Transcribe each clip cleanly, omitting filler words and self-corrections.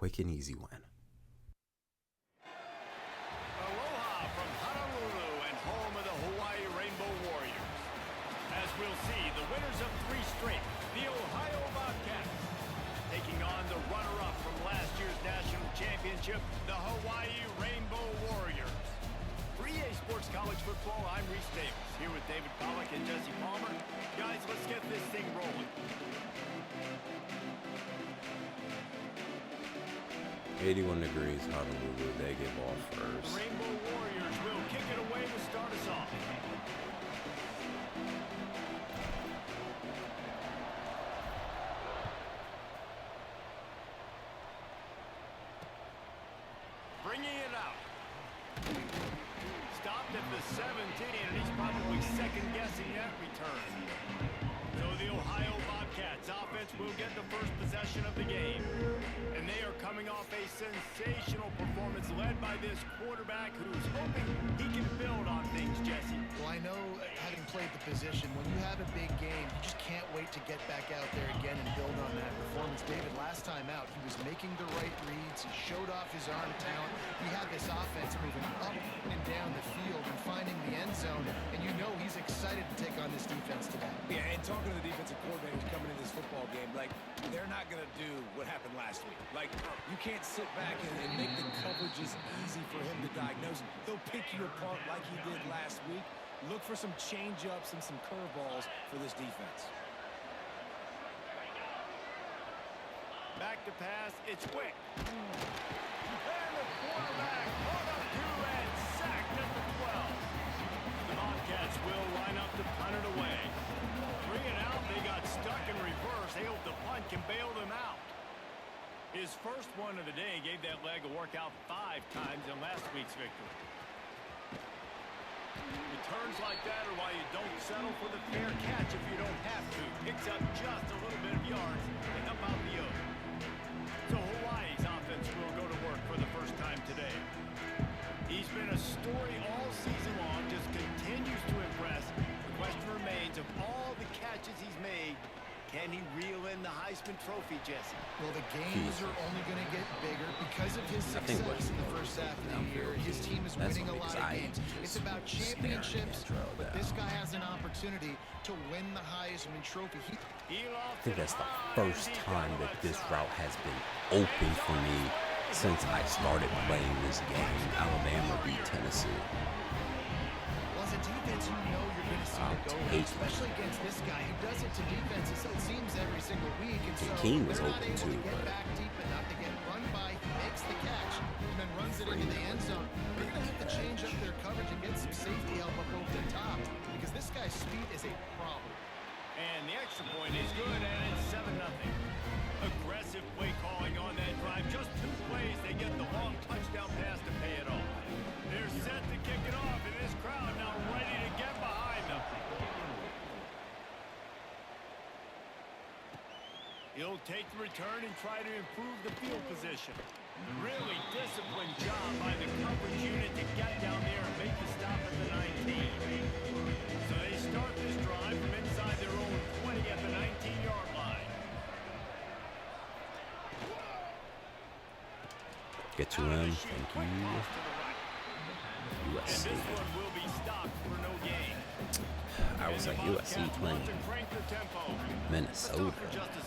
quick and easy win. Aloha from Honolulu and home of the Hawaii Rainbow Warriors. As we'll see, the winners of 3 straight, the Ohio Bobcats, taking on the runner-up from last year's national championship, the Hawaii Rainbow Warriors. For EA Sports College Football, I'm Reese Davis, here with David Pollack and Jesse Palmer. Guys, let's get this thing rolling. 81 degrees, Honolulu, they get ball first. The Rainbow Warriors will kick it away to start us off. Bringing it out. Stopped at the 17, and he's probably second-guessing that return. So the Ohio Bobcats offense will get the first possession of the game. And they are coming off a sensational performance led by this quarterback who's hoping he can build on things, Jesse. Well, I know, having played the position, when you have a big game, you just can't wait to get back out there again and build on that performance. David, last time out, he was making the right reads. He showed off his arm talent. He had this offense moving up and down the field and finding the end zone. And you know he's excited to take on this defense today. Yeah, and talking to the defensive coordinators coming in this football game, like, they're not going to do what happened last week. Like, you can't sit back and make the coverages easy for him to diagnose. They'll pick you apart like he did last week. Look for some change-ups and some curveballs for this defense. Back to pass, it's quick. And the quarterback caught up to and sacked at the 12. The Bobcats will line up to punt it away. Bring it out, they got stuck in reverse. They hope the punt can bail them out. His first one of the day gave that leg a workout 5 times in last week's victory. Returns like that are why you don't settle for the fair catch if you don't have to. Picks up just a little bit of yards to help out the yoke. So Hawaii's offense will go to work for the first time today. He's been a story all season long, just continues to impress. The question remains, of all the catches he's made, can he reel in the Heisman Trophy, Jesse? Well, the games are only going to get bigger because of his success in the first half of the year. His team is winning a lot of games. It's about championships, but this guy has an opportunity to win the Heisman Trophy. I think that's the first time that this route has been open for me since I started playing this game. Alabama beat Tennessee. Well, as a defense, you know you're going to see it go, especially against this guy who does it to defenses, it seems, every single week. And so King was they're not open able too, to get but back deep enough to get run by. He makes the catch and then runs it into the end zone. They're going to have to change up their coverage and get some safety help up over the top because this guy's speed is a problem. And the extra point is good, and it's 7-0. Aggressive play calling on that drive. Just 2 plays, they get the long touchdown pass to pay it off. They're set to kick it off, and this crowd now ready to get behind them. He'll take the return and try to improve the field position. Really disciplined job by the coverage unit to get down there and make the stop at the 19. So they start this drive from inside their own 20 at the 19-yard line. get to him. Thank you. USC. And this one will be stopped for no gain. I was like, USC playing Minnesota.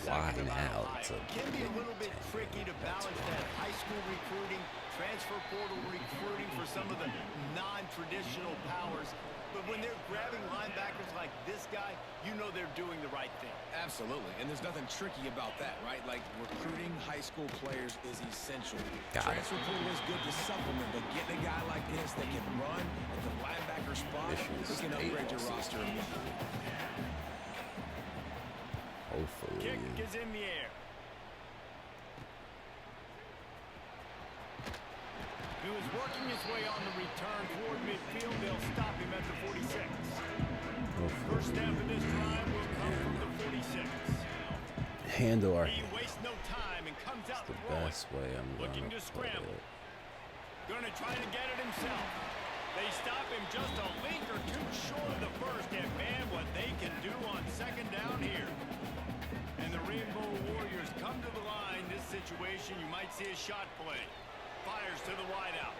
Why now? It's a can be a little bit tricky to balance that high school recruiting, transfer portal recruiting for some of the non-traditional powers. But when they're grabbing linebackers like this guy, you know they're doing the right thing. Absolutely, and there's nothing tricky about that, right? Like, recruiting high school players is essential. Got it. Transfer portal is good to supplement, but getting a guy like this that can run at the linebacker spot, he can upgrade your roster. Hopefully. Kick is in the air. He was working his way on the return toward midfield. They'll stop him at the 46. First down for this drive will come from the 46. Handle our He wastes no time and comes out the throwing. best way I'm Looking gonna to put scramble. it. Gonna try to get it himself. They stop him just a link or two short of the first, and man, what they can do on second down here. And the the Rainbow Warriors come to the line, this situation, you might see a shot play. Fires to the wideout.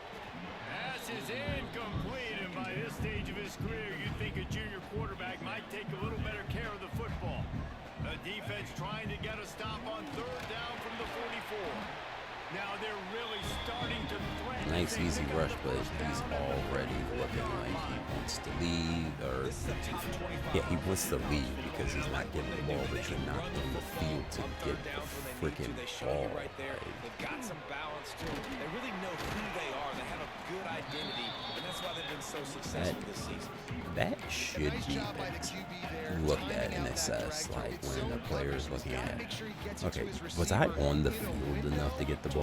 Pass is incomplete, and by this stage of his career, you'd think a junior quarterback might take a little better care of the football. The defense trying to get a stop on third down from the 44. Now they're really starting to threaten. Nice easy rush, but he's already looking like he wants to leave, or yeah, he wants to leave because he's not getting the ball, but you're not in the field to get the freaking ball. Right there. They've got some balance to them. They really know who they are. They have a good identity, and that's why they've been so successful this season. That should be looked at and assessed, like when the player is looking at, okay, was I on the field enough to get the ball?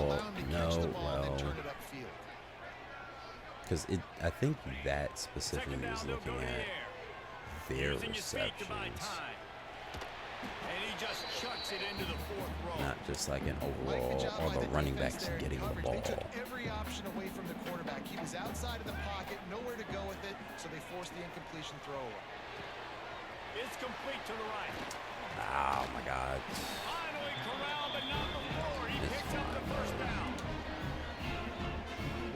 No, well, because I think that specifically is looking at their receptions, not just like an overall, or the running backs getting the ball. Every option away from the quarterback. He was outside of the pocket, nowhere to go with it, so they forced the incompletion throw. It's complete to the right. Oh my God. Finally corralled, but not before. He picks up the first down.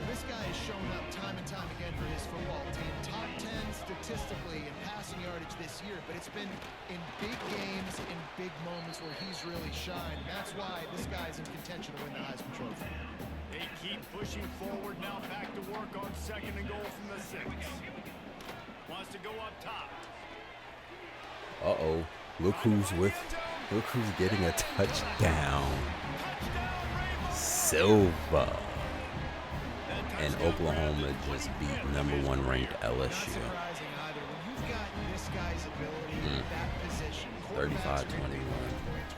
Well, this guy has shown up time and time again for his football team. Top 10 statistically in passing yardage this year, but it's been in big games, in big moments where he's really shined. That's why this guy's in contention to win the Heisman Trophy. They keep pushing forward, now back to work on second and goal from the 6. Wants to go up top. Uh-oh. Look who's getting a touchdown. Silva. And Oklahoma just beat #1 ranked LSU. 35-21.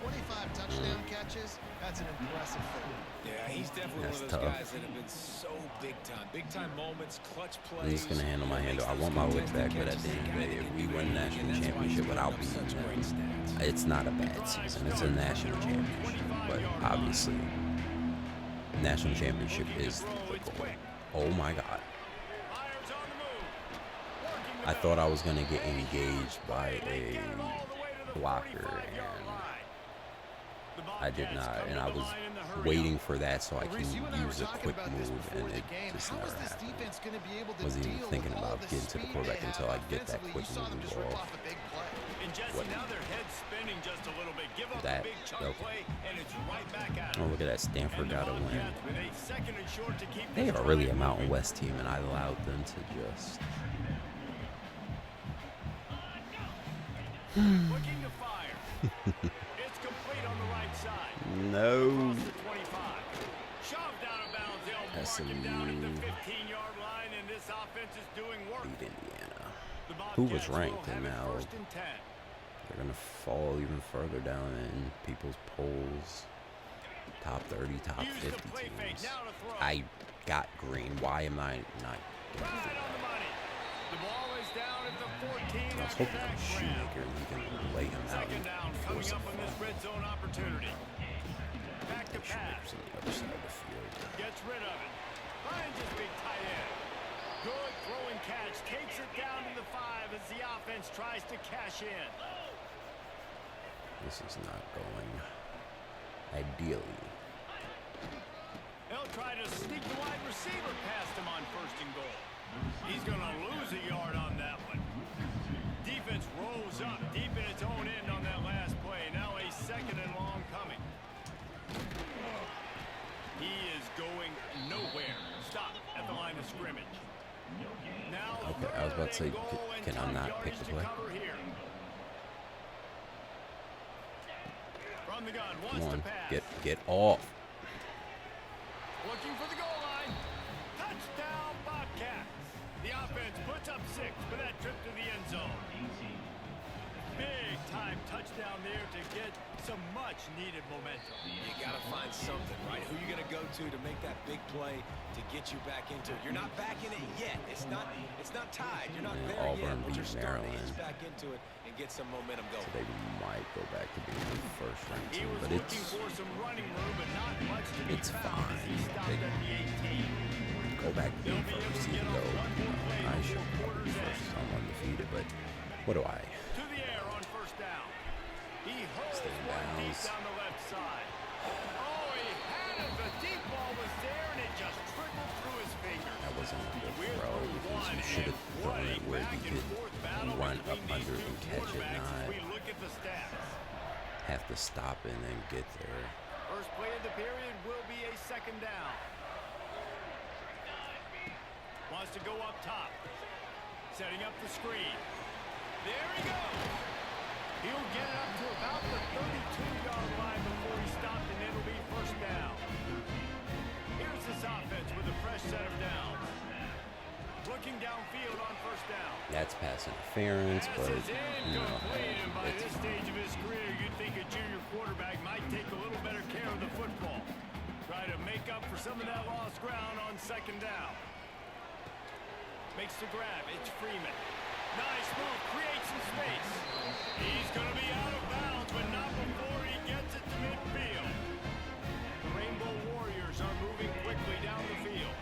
25 touchdown catches. That's an impressive thing. Yeah, he's definitely That's one of those tough. guys that have been so big time moments, clutch plays. I'm just gonna handle my handle. I want my lick back, but at the end of the day, if we win national championship without beating them, it's not a bad season. It's a national championship, but obviously, national championship is the goal. Oh my God! I thought I was gonna get engaged by a blocker, and I did not, and I was waiting for that so I can use a quick move, and it just never happened. Wasn't even thinking about getting to the quarterback until I get that quick move off. What? That, okay. Oh, look at that, Stanford got a win. They are really a Mountain West team, and I allowed them to just... Looking to fire. It's complete on the right side. No. Shoved out of bounds. They'll mark him down at the 15-yard line, and this offense is doing work. Beat Indiana, who was ranked, and now they're gonna fall even further down in people's polls. Top 30, top 50 teams. I got green. Why am I not? Right on the money. The ball is down at the 14. I was hoping for Shoemaker and he can lay him out Second down and coming force a up on this fumble. red zone opportunity. Back to Shoemaker's pass. on the other side of the field. Gets rid of it. Finds his big tight end. Good throwing catch. Takes it down to the 5 as the offense tries to cash in. This is not going ideally. They'll try to sneak the wide receiver past him on first and goal. He's going to lose a yard on that one. Defense rolls up deep in its own end on that last play. Now a second and long coming. He is going nowhere. Stop at the line of scrimmage. Now Okay, I was about to say, can I not pick the play? From the gun, Come wants to on, pass. get off. Looking for the goal line. Touchdown, Bobcats. The offense puts up 6 for that trip to the end zone. Big time touchdown there to get some much needed momentum. You got to find something, right? Who you going to go to make that big play to get you back into it? You're not back in it yet. It's not tied. You're not there yet, Auburn but you're beat starting to Maryland. ease back into it and get some momentum going. So they might go back to being the first ranked He team, was but looking for some running room, but not much to be it's found as he fine. stopped at the 18. Go back to being first, even though I should probably be first. I'm undefeated, but what do I? To the air on first down. He holds Stay in one deep bounds. down the left side. Oh, he had it. The deep ball was there, and it just trickled through his fingers. That wasn't a good We're throw through because one, you should have and thrown what a it where he could back-and-forth battle run up between under these and two catch it, quarterbacks as not we look at the stats. have to stop and then get there. First play of the period will be a second down. Wants to go up top. Setting up the screen. There he goes. He'll get it up to about the 32-yard line before he stopped, and it'll be first down. Here's this offense with a fresh set of downs. Looking downfield on first down. That's pass interference, but Pass is incomplete, and by it's this stage of his career, you'd think a junior quarterback might take a little better care of the football. Try to make up for some of that lost ground on second down. Makes the grab. It's Freeman. Nice move. Creates some space. He's going to be out of bounds, but not before he gets it to midfield. The Rainbow Warriors are moving quickly down the field.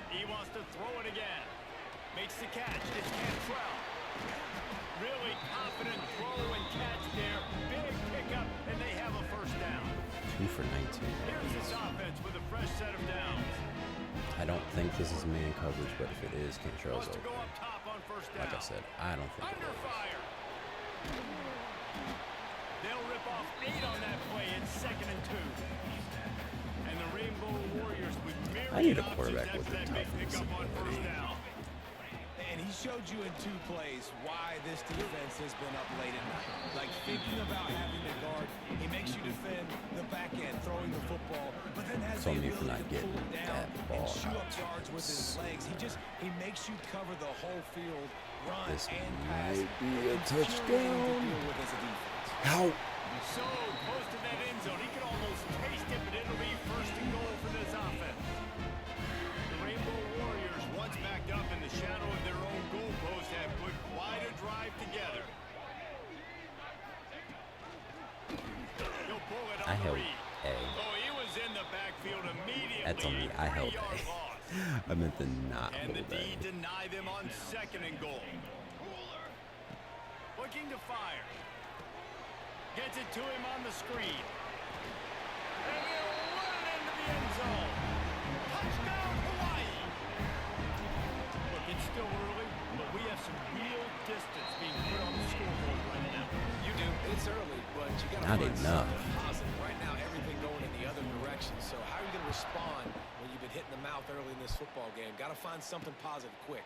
He wants to throw it again. Makes the catch. It's Cantrell. Really confident throw and catch there. Big pickup, and they have a first down. 2 for 19. Here's this offense with a fresh set of downs. I don't think this is man coverage, but if it is, Cantrell's Wants to go open. up top on first down. Like I said, I don't think it Under is. fire. They'll rip off 8 on that play. It's second and 2. And the Rainbow Warriors with I need myriad a quarterback options with after a that big toughness pickup on first ability. down. And he showed you in 2 plays why this defense has been up late at night. Like thinking about having to guard, he makes you defend the back end, throwing the football, but then has So the me for ability not to getting pull it down that and ball shoot up out. yards with his legs. He makes you cover the whole field, run This and pass. might be a It's infuriating touchdown. to deal with as a defense. How? So close to that end zone. He can almost taste it, but it'll be first and goal for this offense. The Rainbow Warriors, once backed up in the shadow of their own goalpost, have put quite a drive together. He'll pull it I on the held read. A. Oh, he was in the backfield immediately. That's on me. A I held 3-yard A. loss. I meant to not And the hold D that. deny them on second and goal. Looking to fire. Gets it to him on the screen. And he'll run it into the end zone. Touchdown, Hawaii. Look, it's still early, but we have some real distance being put on the scoreboard right now. You do. It's early, but you got to Not find enough. something positive. Right now, everything going in the other direction. So how are you going to respond when you've been hit in the mouth early in this football game? Got to find something positive quick.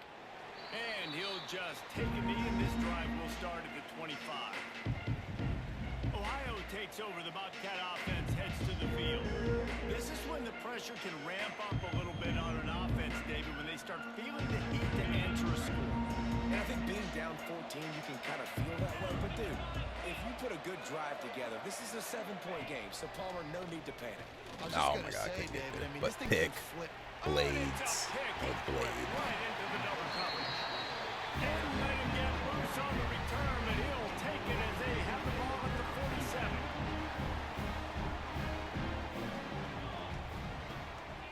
And he'll just take a knee, and this drive will start at the 25. Ohio takes over. The Bobcat offense heads to the field. This is when the pressure can ramp up a little bit on an offense, David, when they start feeling the heat to answer a score. And I think being down 14, you can kind of feel that way. But, dude, if you put a good drive together, this is a 7-point game. So, Palmer, no need to panic. I was just Oh gonna my God, I say, couldn't get David, there. I mean, But this thing pick. can flip. Blades. It's a pick. A blade. Right into the double coverage. And let him get loose on the return, but he'll take it as they have the ball at the 47.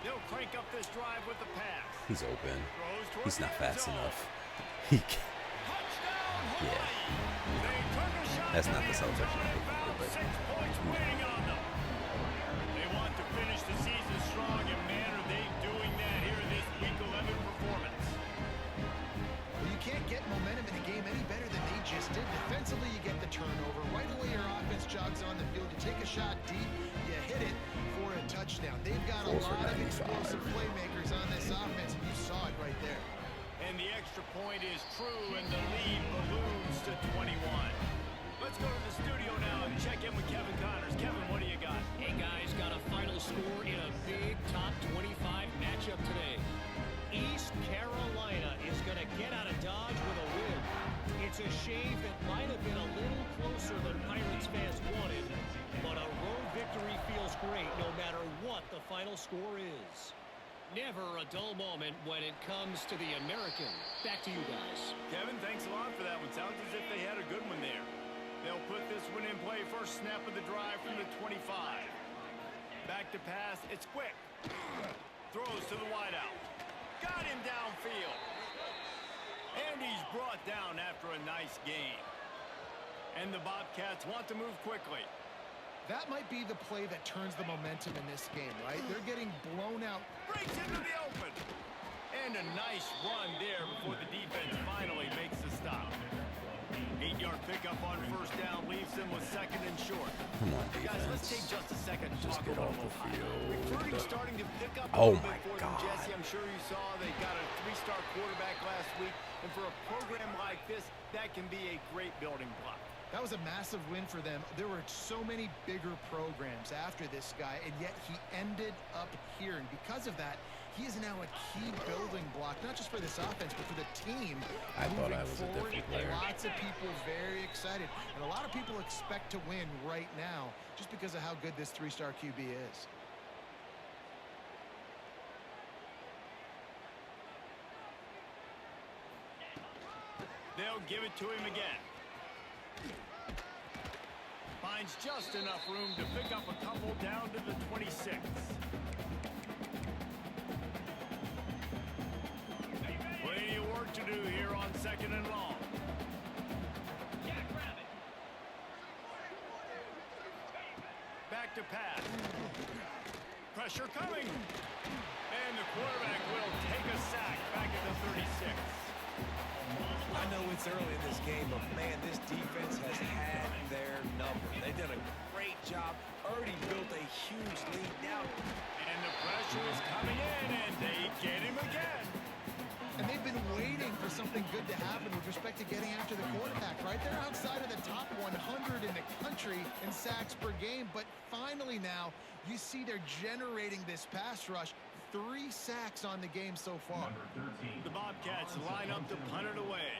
They'll crank up this drive with the pass. He's open. Throws towards He's not the end fast zone. enough. He can Touchdown, Yeah. Hawaii. They took a shot That's to not the the end celebration zone I and think found for, but 6 points waiting on them. They want to finish the season strong, and man, are they doing that here in this Week 11 performance. Well, you can't get momentum in a game any better than they just did. Defensively, you get the turnover. Right away, your offense jogs on the field. You take a shot deep, you hit it for a touchdown. They've got a 4 for lot of 95. explosive playmakers on this offense, and you saw it right there. And the extra point is true, and the lead balloons to 21. Let's go to the studio now and check in with Kevin Connors. Kevin, what do you got? Hey guys, got a final score in a big top 25 matchup today. East Carolina is going to get out of Dodge with a win. It's a shave that might have been a little closer than Pirates fans wanted, but a road victory feels great no matter what the final score is. Never a dull moment when it comes to the American. Back to you guys. Kevin, thanks a lot for that one. Sounds as if they had a good one there. They'll put this one in play. First snap of the drive from the 25. Back to pass. It's quick. Throws to the wideout. Got him downfield. And he's brought down after a nice gain. And the Bobcats want to move quickly. That might be the play that turns the momentum in this game, right? They're getting blown out. Breaks into the open. And a nice run there before the defense finally makes the stop. 8-yard pickup on first down leaves them with second and short. Come on, defense. Guys, let's take just a second to Just talk get about off the Ohio. field. Recruiting starting to pick up a Oh little my bit for them, God. Jesse. I'm sure you saw they got a 3-star quarterback last week. And for a program like this, that can be a great building block. That was a massive win for them. There were so many bigger programs after this guy, and yet he ended up here. And because of that, he is now a key building block, not just for this offense, but for the team. I thought I moving was a forward. different player. Lots of people very excited. And a lot of people expect to win right now just because of how good this 3-star QB is. They'll give it to him again. Finds just enough room to pick up a couple down to the 26. Plenty of work to do here on second and long. Back to pass. Pressure coming. And the quarterback will take a sack back at the 36. I know it's early in this game, but man, this defense has had their number. They've done a great job, already built a huge lead now. And the pressure is coming in, and they get him again. And they've been waiting for something good to happen with respect to getting after the quarterback, right? They're outside of the top 100 in the country in sacks per game, but finally now you see they're generating this pass rush. 3 sacks on the game so far. The Bobcats line up to punt it away.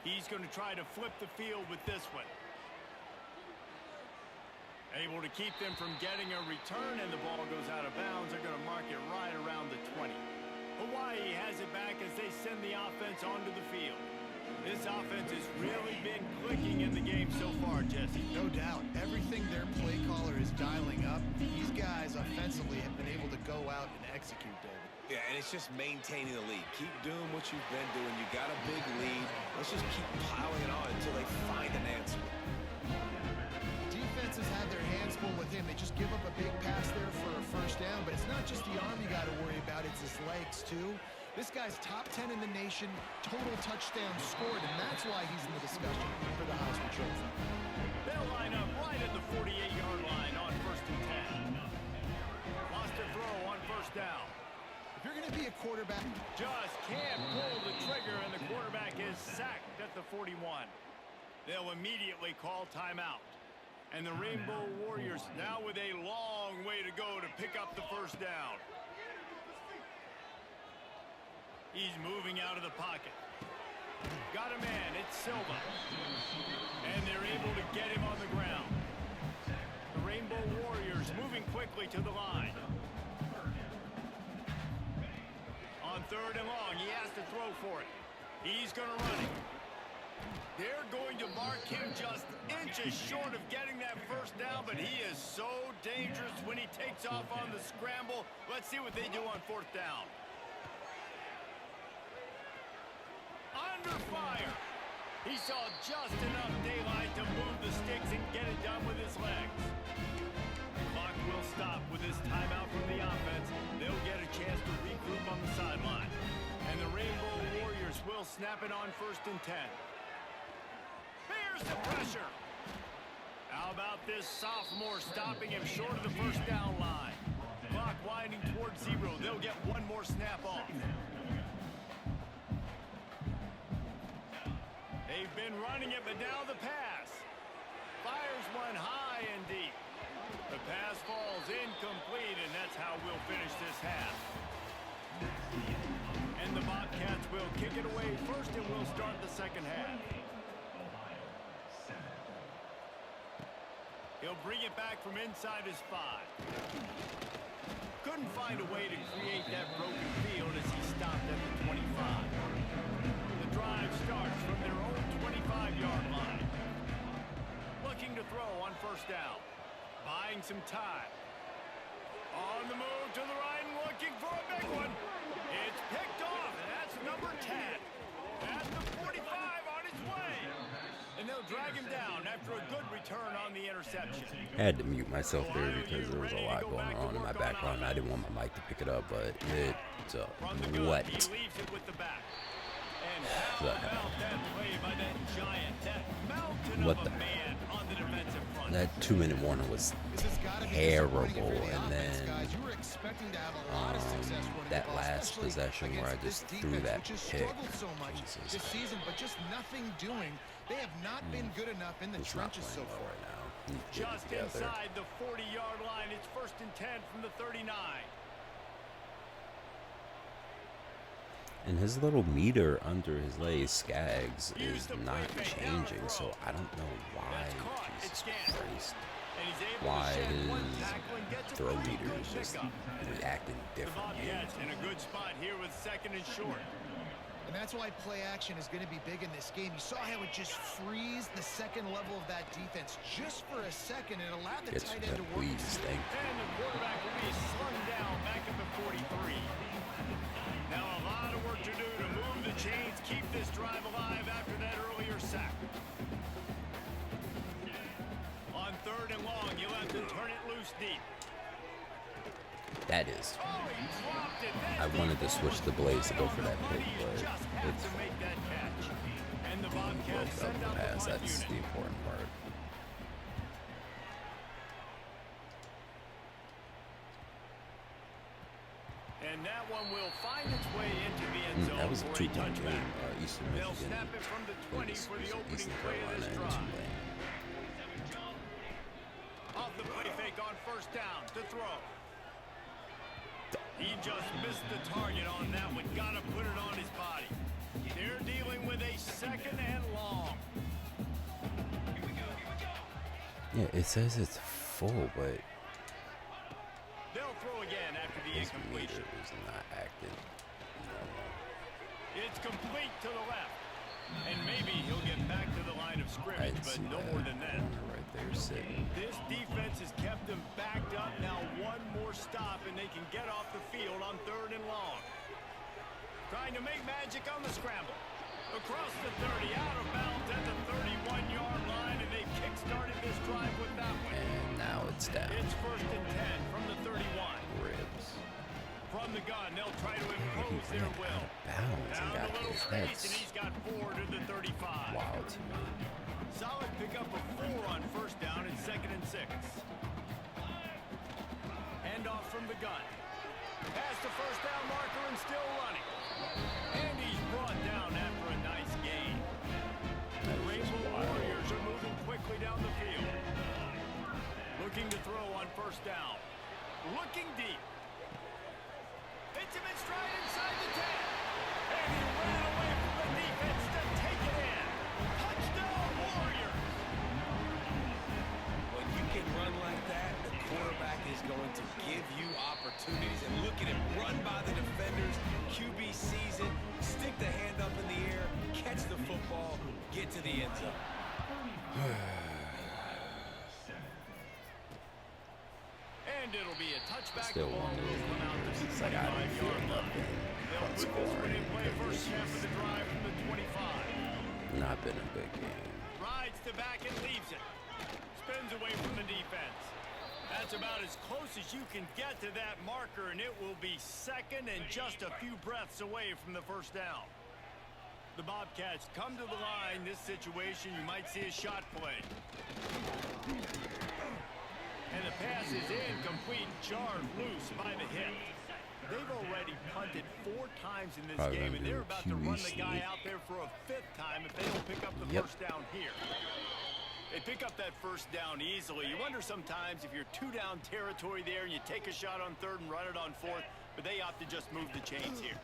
He's going to try to flip the field with this one. Able to keep them from getting a return, and the ball goes out of bounds. They're going to mark it right around the 20. Hawaii has it back as they send the offense onto the field. This offense has really been clicking in the game so far, Jesse. No doubt. Everything their play caller is dialing up, these guys offensively have been able to go out and execute, David. Yeah, and it's just maintaining the lead. Keep doing what you've been doing. You got a big lead. Let's just keep piling it on until they find an answer. Defenses have their hands full with him. They just give up a big pass there for a first down, but it's not just the arm you got to worry about, it's his legs too. This guy's top 10 in the nation, total touchdowns scored, and that's why he's in the discussion for the Heisman Trophy. They'll line up right at the 48-yard line on first and 10. Lost a throw on first down. If you're going to be a quarterback, Just can't pull the trigger, and the quarterback is sacked at the 41. They'll immediately call timeout. And the Rainbow Warriors now with a long way to go to pick up the first down. He's moving out of the pocket. Got a man, it's Silva. And they're able to get him on the ground. The Rainbow Warriors moving quickly to the line. On third and long, he has to throw for it. He's going to run it. They're going to mark him just inches short of getting that first down, but he is so dangerous when he takes off on the scramble. Let's see what they do on fourth down. Under fire. He saw just enough daylight to move the sticks and get it done with his legs. The clock will stop with this timeout from the offense. They'll get a chance to regroup on the sideline. And the Rainbow Warriors will snap it on first and 10. Here's the pressure. How about this sophomore stopping him short of the first down line? Clock winding towards 0. They'll get one more snap off. They've been running it, but now the pass. Fires one high and deep. The pass falls incomplete, and that's how we'll finish this half. And the Bobcats will kick it away first, and we'll start the second half. He'll bring it back from inside his 5. Couldn't find a way to create that broken field as he stopped at the 25. The drive starts from their own 25-yard line. Looking to throw on first down. Buying some time. On the move to the right and looking for a big one. It's picked off, and that's number 10. At the 45 on his way. And they'll drag him down after interception. I had to mute myself there because there was a lot going on in my background. I didn't want my mic to pick it up, but it's what? He leaves it with the back. And how about that play by that giant, that mountain What of the- a man on the defensive front? That 2-minute warning was This has gotta be terrible. disappointing for the And offense, then guys. You were expecting to have a lot of success running that the ball, last especially possession where I against just this threw defense, that which has pick. struggled so much Jesus. this season, but just nothing doing. They have not been good enough in the He's not trenches so playing well far. right now. He's getting Just together. inside the 40-yard line. It's 1st and 10 from the 39. And his little meter under his leg, Skaggs, is not changing, so I don't know why. Jesus Christ. And he's able Why to shed one his tackle and gets a throw pretty meter good is just pickup. reacting The differently. Bobcats in a good spot here with 2nd and short. And that's why play action is going to be big in this game. You saw how it just frees the second level of that defense just for a second. It allowed the Gets tight that end to work. please, thank you. And the quarterback will be slung down back up at 43. Now a lot of work to do to move the chains, keep this drive alive after that earlier sack. On 3rd and long, you'll have to turn it loose deep. That is. Oh, he dropped it. That I wanted to deep switch the ball blades to go was for right that on the pick, money. He but just had it's to make that catch. And the broke Bobcats up send the out the pass. punt That's the unit. important part. And that one will find its way into the end zone That was a for a 2-point touchback. game. Eastern They'll Michigan. snap it from the 20 for the opening Eastern play of Carolina this and drive. Tulane. Off the play fake on 1st down to throw. He just missed the target on that one. Gotta put it on his body. They're dealing with a 2nd and long. Here we go. Yeah, it says it's full, but They'll throw again after the his meter incompletion. is not acting normal. It's complete to the left. And maybe he'll get back to the line of I scrimmage, didn't but see no that more than that. corner right there sitting. This defense has kept them backed up. Now one more stop, and they can get off the field on 3rd and long. Trying to make magic on the scramble. Across the 30, out of bounds at the 31-yard line, and they kick-started this drive with that one. And now it's down. It's 1st and 10 from the 31. Ribs. From the gun, they'll try to impose He their ran will. Bounds and Down a got little his space, head and he's got 4 to the 35. wild to me. Solid pickup of 4 on 1st down and 2nd and 6. Hand off from the gun. Pass the 1st down marker and still running. And he's brought down after a nice gain. The Rainbow Warriors are moving quickly down the field. Looking to throw on 1st down. Looking deep. Hits him in stride inside the 10. And he ran away from the defense to take it in. Touchdown Warriors. When you can run like that, the quarterback is going to give you opportunities. And look at him run by the defenders. QB sees it, stick the hand up in the air, catch the football, get to the end zone. And it'll be a touchback. Still The ball one of will those come out to games. the It's like I don't feel 25-yard line. nothing They'll on put this one scoring in play because first this half of the drive from the 25. not been a good game. Rides to back and leaves it. Spins away from the defense. That's about as close as you can get to that marker, and it will be 2nd and just a few breaths away from the 1st down. The Bobcats come to the line. This situation, you might see a shot play. And the pass is incomplete, jarred loose by the hit. They've already punted 4 times in this Probably game, gonna and do they're a about to run the QB guy sneak. out there for a 5th time if they don't pick up the Yep. 1st down here. They pick up that 1st down easily. You wonder sometimes if you're 2-down territory there and you take a shot on 3rd and run it on 4th, but they opt to just move the chains here.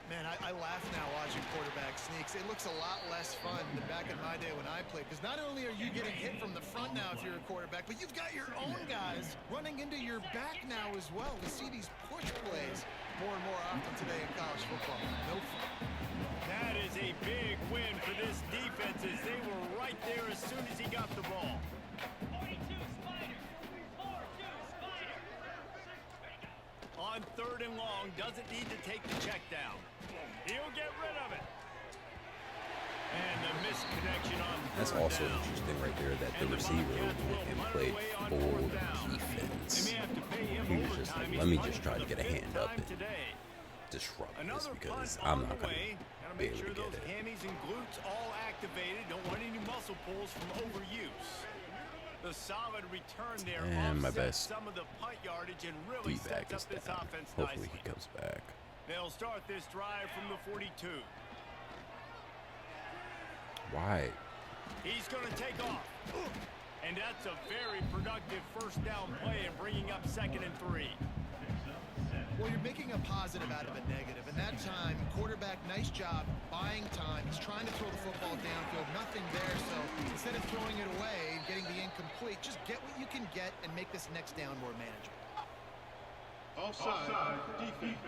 Man, I laugh now watching quarterback sneaks. It looks a lot less fun than back in my day when I played. Because not only are you getting hit from the front now if you're a quarterback, but you've got your own guys running into your back now as well. We see these push plays more and more often today in college football. No fun. That is a big win for this defense as they were right there as soon as he got the ball. On 3rd and long, doesn't need to take the check down. He'll get rid of it. And the misconnection on That's third also down. interesting right there that the And receiver Bobcats went will and hunt played away on full fourth down. They defense. may have to pay him He was just overtime. like, He's let me punting just try for to the get a fifth hand up time and today. disrupt this Another because punt I'm on not the going way. to Gotta be make able sure to those get it. hammies and glutes all activated. Don't want any muscle pulls from overuse. The solid return there And my offsets best some of the punt yardage and really D-back sets is up this down. offense Hopefully nicely. he comes back. They'll start this drive from the 42. Why? He's going to take off. And that's a very productive first down play and bringing up 2nd and 3. Well, you're making a positive out of a negative. And that time, quarterback, nice job buying time. He's trying to throw the football downfield. Nothing there. So instead of throwing it away and getting the incomplete, just get what you can get and make this next down more manageable. Offside, defense.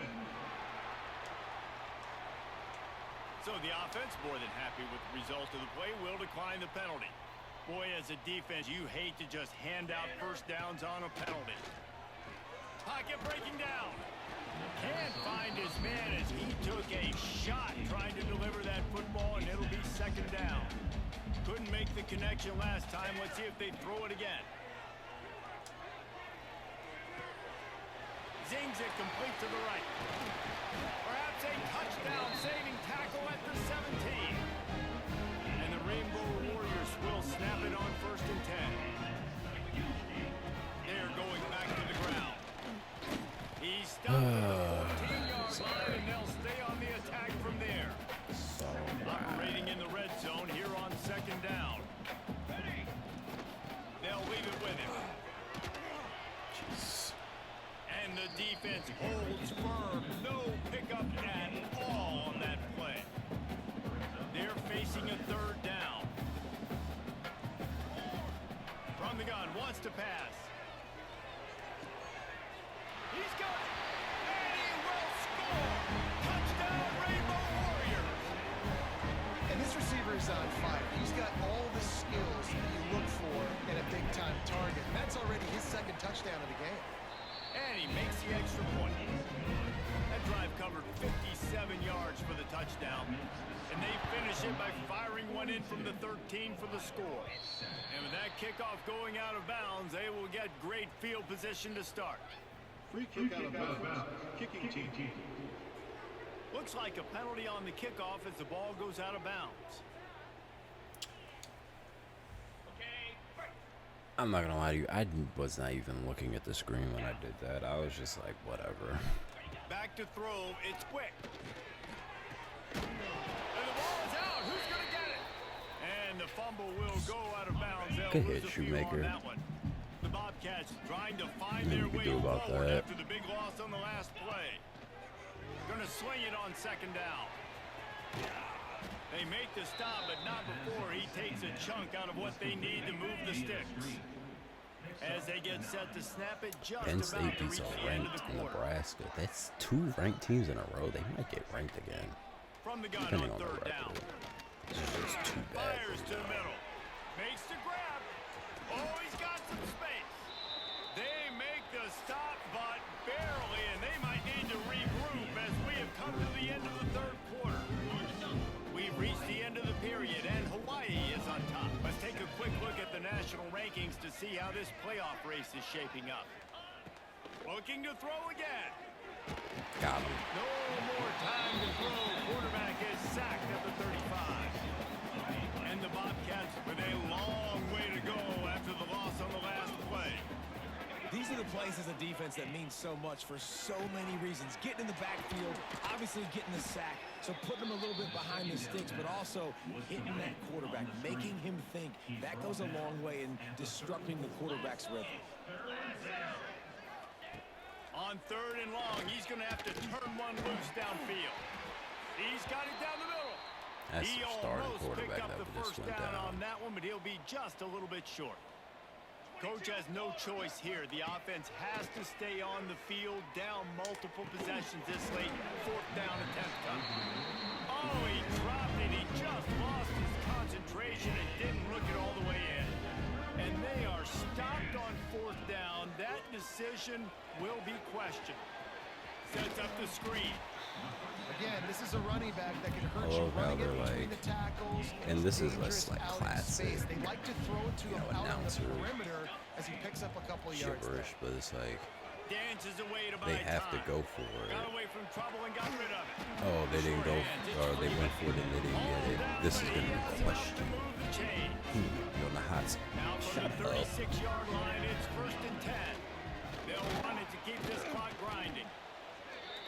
So the offense, more than happy with the result of the play, will decline the penalty. Boy, as a defense, you hate to just hand out first downs on a penalty. Pocket breaking down. Can't find his man as he took a shot trying to deliver that football, and it'll be 2nd down. Couldn't make the connection last time. Let's see if they throw it again. Zings it complete to the right. Perhaps a touchdown-saving tackle at the 17. And the Rainbow Warriors will snap it on 1st and 10. They're going back to the ground. He stopped at the 14-yard line, and they'll stay on the attack from there. So Operating in the red zone here on 2nd down. They'll leave it with him. jeez. And the defense holds firm. No pickup at all on that play. They're facing a 3rd down. From the gun, wants to pass. He's got it. And he will score. Touchdown, Rainbow Warriors. And this receiver is on fire. He's got all the skills that you look for in a big-time target. And that's already his 2nd touchdown of the game. And he makes the extra point. That drive covered 57 yards for the touchdown. And they finish it by firing one in from the 13 for the score. And with that kickoff going out of bounds, they will get great field position to start. Free kick out of bounds. Kicking team. Looks like a penalty on the kickoff as the ball goes out of bounds. I'm not gonna lie to you. I was not even looking at the screen when I did that. I was just like, whatever. Back to throw. It's quick. And the ball is out. Who's going to get it? And the fumble will go out of bounds. They'll Good lose hit, the field Shoemaker. on that one. The Bobcats trying to find Nothing their you can way do about forward that. after the big loss on the last play. Going to swing it on 2nd down. They make the stop, but not before he takes a chunk out of what they need to move the sticks. As they get set to snap it just Penn about State to beats reach a the end of ranked the quarter. Nebraska. That's 2 ranked teams in a row. They might get ranked again, From the gun depending on on the 3rd down. record. This is just too bad. Fires to the middle. Makes the grab. Oh, he's got some space. They make the stop, but barely, and they might need to regroup as we have come to the end of the 3rd quarter. We've reached the end of the period, and Hawaii is on top. Let's take a quick look at the national rankings to see how this playoff race is shaping up. Looking to throw again. Got him. No more time to throw. Quarterback is sacked at the 35. And the Bobcats with a long way to go after the loss on the last play. These are the plays as a defense that mean so much for so many reasons. Getting in the backfield, obviously getting the sack, so putting him a little bit behind the sticks, but also hitting that quarterback, making him think. That goes a long way in disrupting the quarterback's rhythm. On 3rd and long, he's going to have to turn one loose downfield. He's got it down the middle. That's He the starting almost picked quarterback up that the just first went down down. on that one, but he'll be just a little bit short. Coach has no choice here. The offense has to stay on the field, down multiple possessions this late. 4th down attempt coming. Oh, he dropped it. He just lost his concentration and didn't look it all the way in. And they are stopped on 4th down. That decision will be questioned. Sets up the screen. Again, this is a running back that can hurt I you love how running in they're between like, the tackles. and this is dangerous like out in classic, space. They like to throw it to you him know, out on the announcer perimeter as he picks up a couple of yards there. gibberish, but it's like Dances away to buy they have to time. go for Got it. away from trouble and got rid of it. Oh, they didn't go, or they went for it and they didn't get it. This is gonna be questioned. Move the chain. You're on the hot. Now from Shut the up. 36-yard line, it's 1st and 10. They'll run it to keep this clock grinding.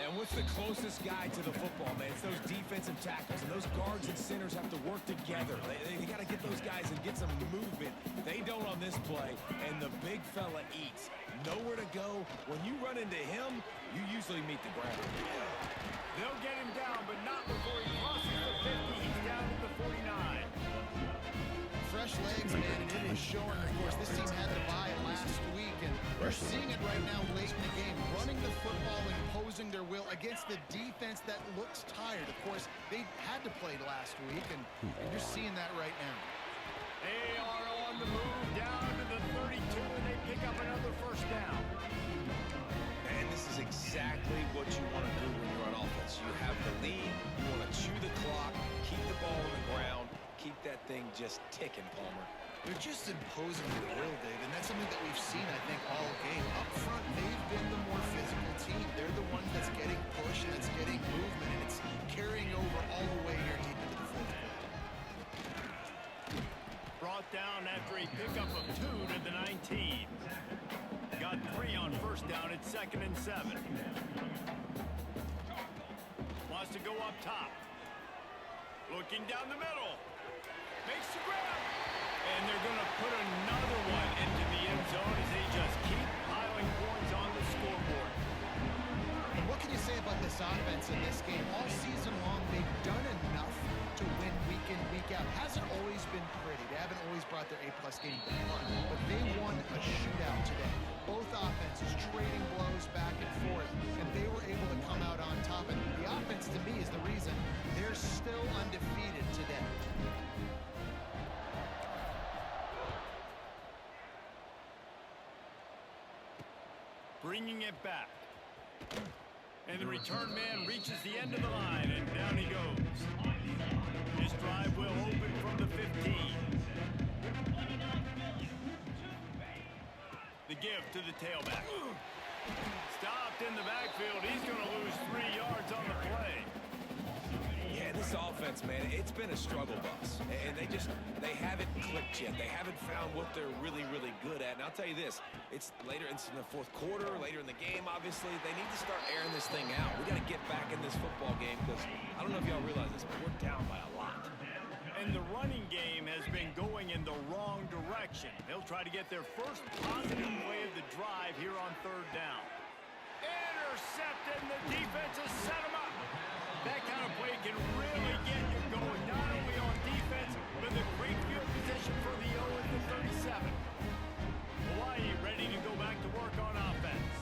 And what's the closest guy to the football, man? It's those defensive tackles, and those guards and centers have to work together. They got to get those guys and get some movement. They don't on this play, and the big fella eats. Nowhere to go. When you run into him, you usually meet the ground. They'll get him down, but not before he crosses the 50. He's down to the 49. Fresh legs, man, and it is showing. Of course, this team had the bye last week, and we're seeing it right now late in the game. Running the football and imposing their will against the defense that looks tired. Of course, they had to play last week, and you're seeing that right now. They are on the move down to the 32, and they pick up another 1st down. And this is exactly what you want to do when you're on offense. You have the lead, you want to chew the clock, keep the ball on the ground, keep that thing just ticking, Palmer. They're just imposing their will, Dave, and that's something that we've seen, I think, all game. Up front, they've been the more physical team. They're the ones that's getting push and that's getting movement, and it's carrying over all the way here deep into the 4th quarter. Brought down after a pickup of 2 to the 19. Got 3 on 1st down. It's 2nd and 7. Wants to go up top. Looking down the middle. Makes the grab. And they're going to put another one into the end zone as they just keep piling points on the scoreboard. And what can you say about this offense in this game? All season long, they've done enough to win week in, week out. Hasn't always been pretty. They haven't always brought their A-plus game to fun, but they won a shootout today. Both offenses trading blows back and forth, and they were able to come out on top. And the offense, to me, is the reason they're still undefeated today. Bringing it back. And the return man reaches the end of the line, and down he goes. This drive will open from the 15. The give to the tailback. Stopped in the backfield. He's going to lose 3 yards on the play. Yeah, this offense, man, it's been a struggle bus. And they haven't clicked yet. They haven't found what they're really, really good at. And I'll tell you this, it's later, it's in the 4th quarter, later in the game, obviously. They need to start airing this thing out. We got to get back in this football game because I don't know if y'all realize this, but we're down by a lot. And the running game has been going in the wrong direction. They'll try to get their first positive play of the drive here on 3rd down. Intercepted, and the defense has set him up. That kind of play can really get you going, not only on defense, but the great field position for the 0 and the 37. Hawaii ready to go back to work on offense.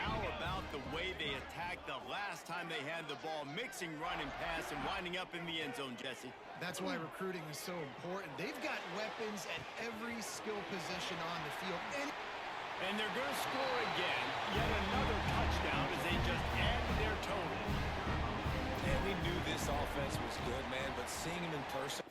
How about the way they attacked the last time they had the ball, mixing run and pass and winding up in the end zone, Jesse? That's why recruiting is so important. They've got weapons at every skill position on the field. And they're going to score again. Yet another touchdown as they just add to their total. And we knew this offense was good, man, but seeing him in person.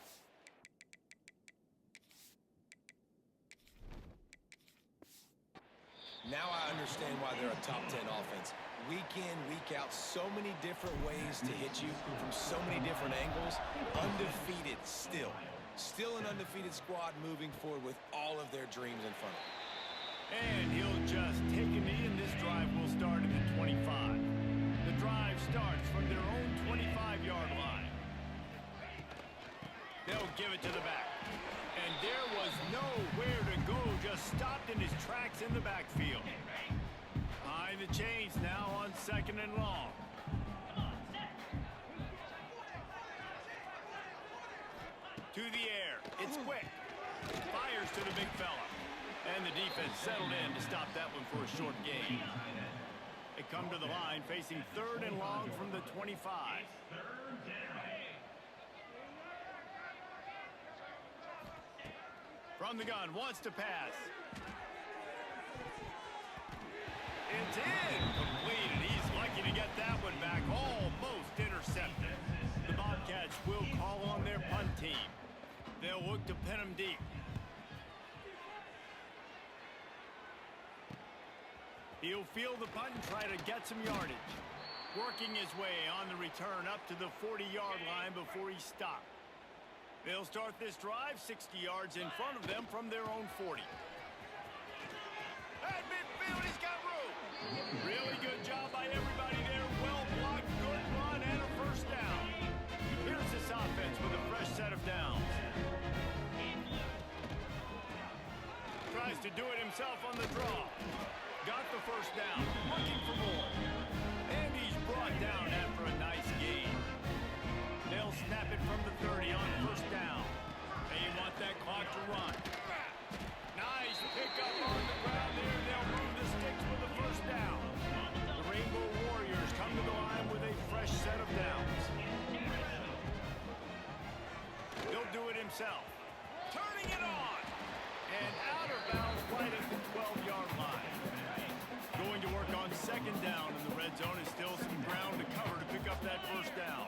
Now I understand why they're a top 10 offense. Week in, week out, so many different ways to hit you from so many different angles. Undefeated still. Still an undefeated squad moving forward with all of their dreams in front of them. And he'll just take a knee, and this drive will start at the 25. The drive starts from their own 25-yard line. They'll give it to the back. And there was nowhere to go, just stopped in his tracks in the backfield. Behind the chains now on 2nd and long. To the air. It's quick. Fires to the big fella. And the defense settled in to stop that one for a short gain. They come to the line facing 3rd and long from the 25. From the gun, wants to pass. It's in. Completed. He's lucky to him deep. He'll field the punt and try to get some yardage. Working his way on the return up to the 40-yard line before he stopped. They'll start this drive 60 yards in front of them from their own 40. At midfield, he's got room. Really good job by everybody there. Well blocked, good run, and a first down. Here's this offense with a fresh set of downs. Tries to do it himself on the draw. Got the first down, looking for more. And he's brought down after a nice gain. They'll snap it from the 30 on first down. They want that clock to run. Nice pickup on the ground there. They'll move the sticks with the first down. The Rainbow Warriors come to the line with a fresh set of downs. He'll do it himself. Turning it on. And out of bounds right at the 12-yard line. Going to work on second down in the red zone. Is still some ground to cover to pick up that first down.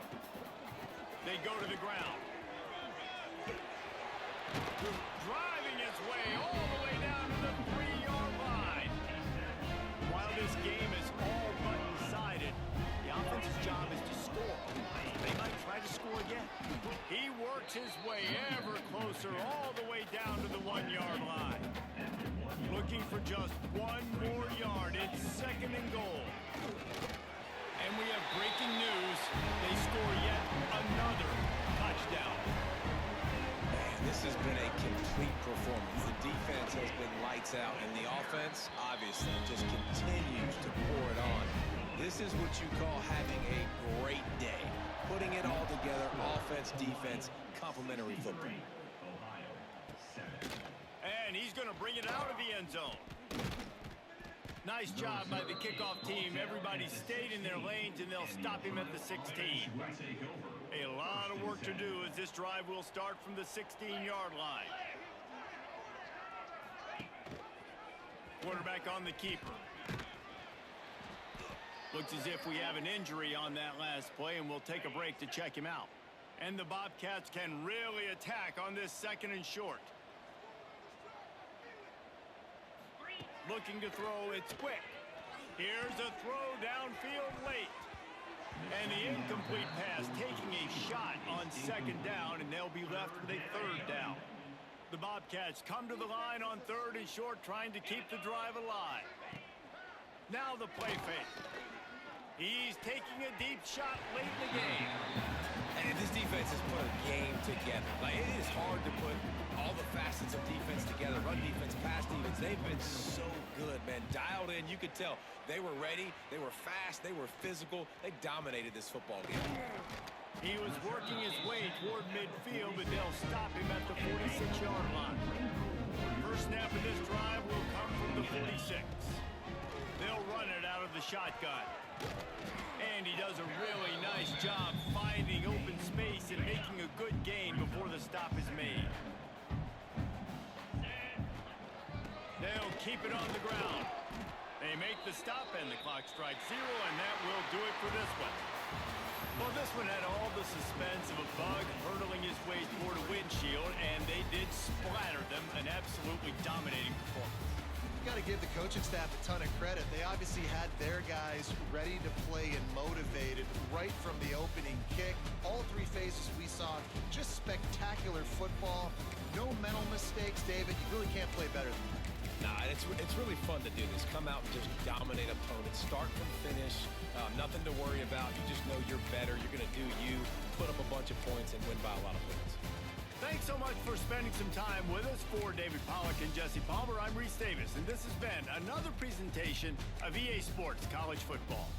They go to the ground. Driving his way all the way down to the 3-yard line. While this game is all but decided, the offense's job is to score. They might try to score again. He works his way ever closer all the way down to the 1-yard line. Looking for just one more yard. It's second and goal. And we have breaking news. They score yet another touchdown. Man, this has been a complete performance. The defense has been lights out, and the offense, obviously, just continues to pour it on. This is what you call having a great day. Putting it all together, offense, defense, complementary football. And he's going to bring it out of the end zone. Nice job by the kickoff team. Everybody stayed in their lanes, and they'll stop him at the 16. A lot of work to do as this drive will start from the 16-yard line. Quarterback on the keeper. Looks as if we have an injury on that last play, and we'll take a break to check him out. And the Bobcats can really attack on this second and short. Looking to throw, it's quick. Here's a throw downfield late. And the incomplete pass taking a shot on second down, and they'll be left with a third down. The Bobcats come to the line on third and short, trying to keep the drive alive. Now the play fake. He's taking a deep shot late in the game. And this defense has put a game together. Like, it is hard to put all the facets of defense together. Run defense, pass defense. They've been so good, man. Dialed in. You could tell they were ready. They were fast. They were physical. They dominated this football game. He was working his way toward midfield, but they'll stop him at the 46-yard line. First snap of this drive will come from the 46. They'll run it out of the shotgun. And he does a really nice job finding open space and making a good gain before the stop is made. They'll keep it on the ground. They make the stop, and the clock strikes 0, and that will do it for this one. Well, this one had all the suspense of a bug hurtling his way toward a windshield, and they did splatter them. An absolutely dominating performance. You got to give the coaching staff a ton of credit. They obviously had their guys ready to play and motivated right from the opening kick. All three phases we saw, just spectacular football. No mental mistakes, David. You really can't play better than that. Nah, it's really fun to do this. Come out and just dominate opponents. Start from finish. Nothing to worry about. You just know you're better. You're going to do you, put up a bunch of points, and win by a lot of points. Thanks so much for spending some time with us. For David Pollack and Jesse Palmer, I'm Reese Davis, and this has been another presentation of EA Sports College Football.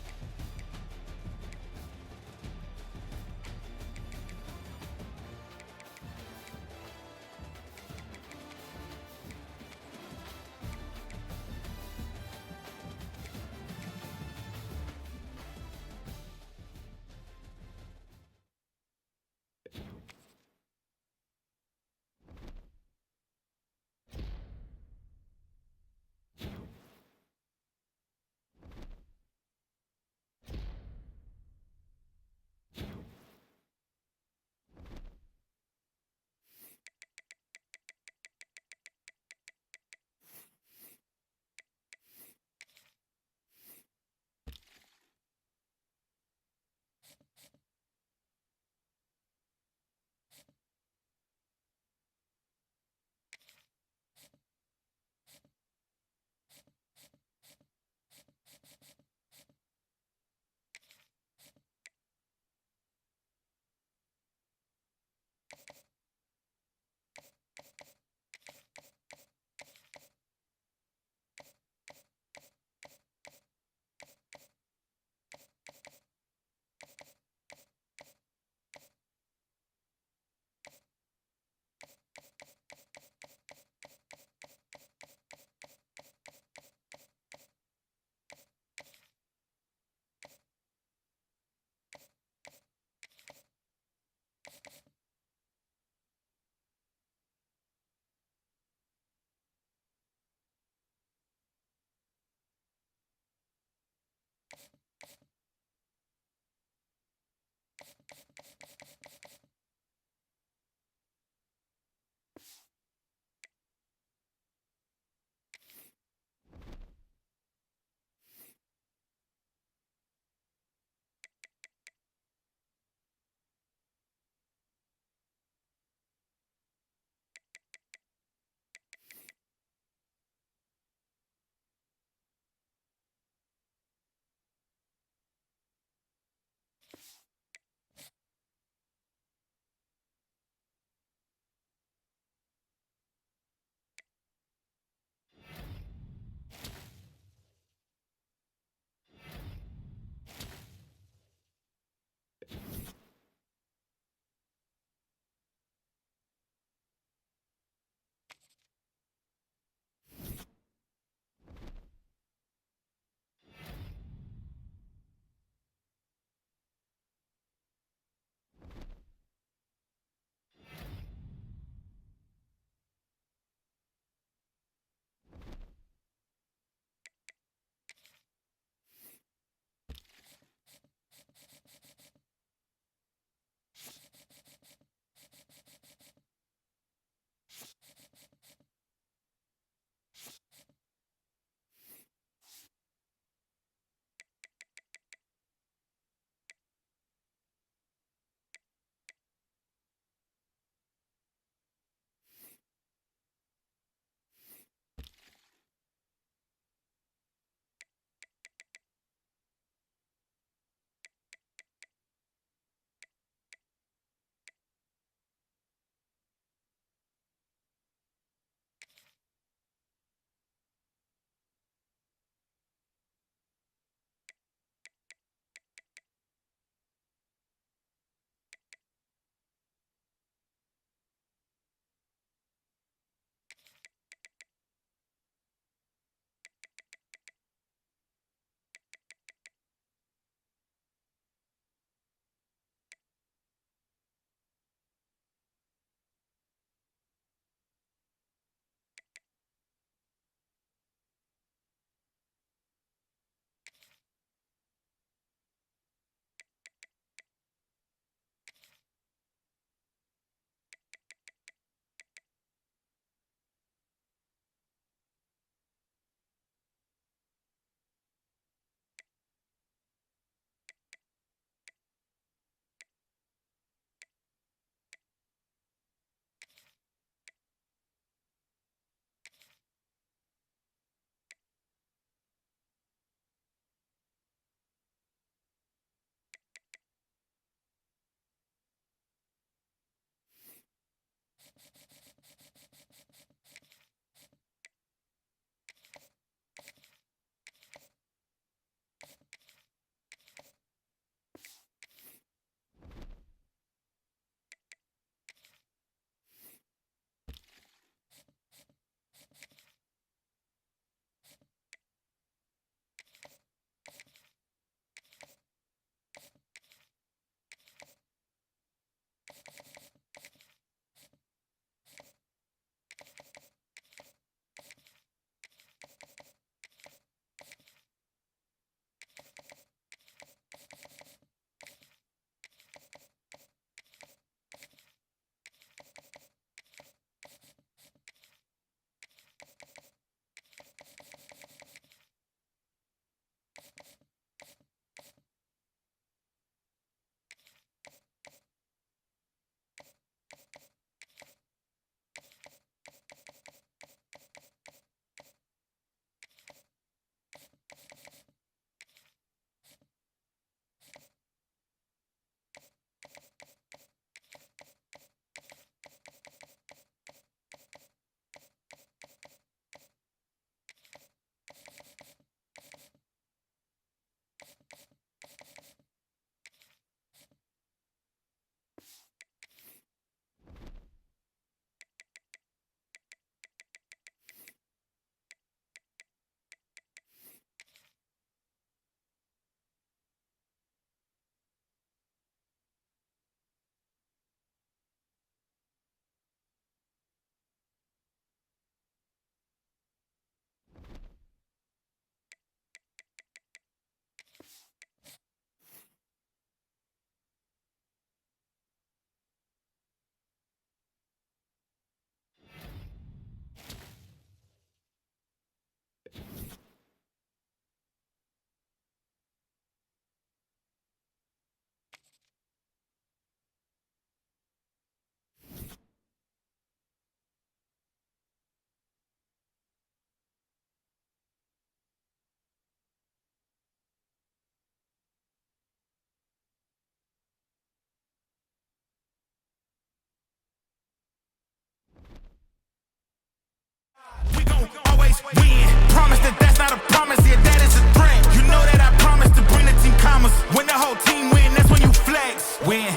Always win. Promise that that's not a promise, yeah, that is a threat. You know that I promise to bring the team commas. When the whole team win, that's when you flex. Win,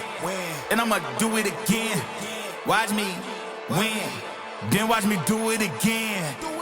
and I'ma do it again. Watch me win, then watch me do it again.